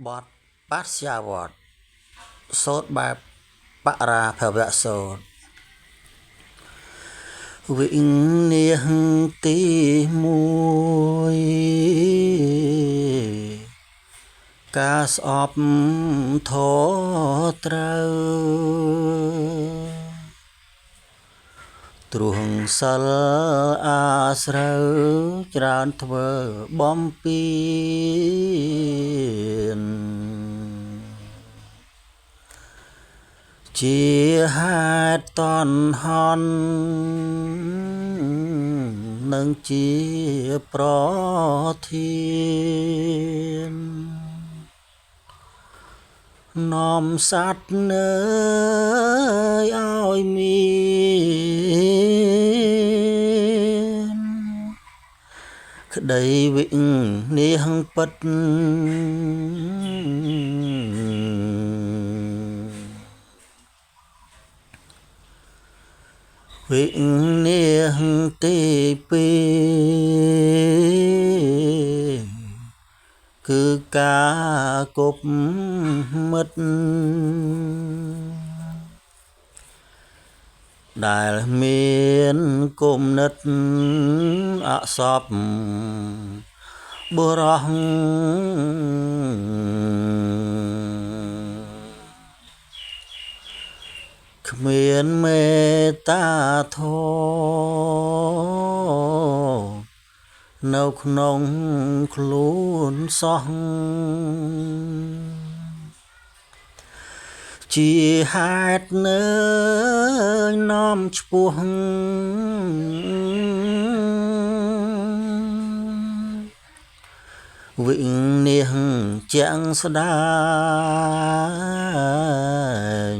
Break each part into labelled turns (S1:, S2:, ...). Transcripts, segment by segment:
S1: บอดปัสยาวดโสดแบบปราภวะโสดวิ่งเนียงตีมวยกาสอบโทเตรตรุงสลอาสรจรานทเวบอมปีน ជាហេតុតនហន់នឹងជាប្រធាននាំសត្វនៅឲ្យមានក្តីវិនិច្ឆ័យពិតវិនិច្ឆ័យទីពីរគឺការគប់មិត្តដែលមានគុណិតអសពបុរសគ្មានមេត្តាធម៌នៅក្នុងខ្លួនសោះជាហេតុនៅនាំឈ្មោះវិនិច្ឆ័យជាងស្ដាយ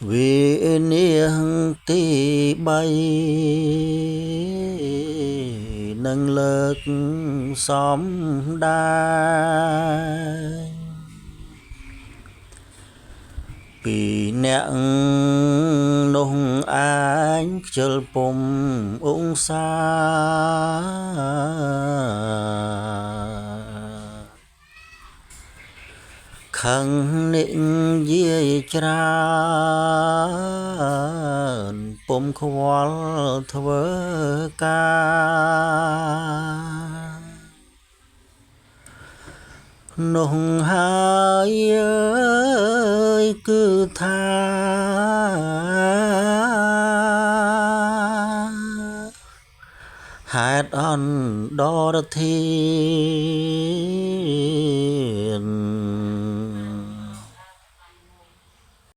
S1: វិនិច្ឆ័យទី3នឹងលើកសំដែងពីអ្នកនោះឯងខ្ជិលពុំអង្សាខឹងនិយាយច្រើនពុំខ្វល់ធ្វើការនោះហើយអើយគឺថាហេតុអន្តរធា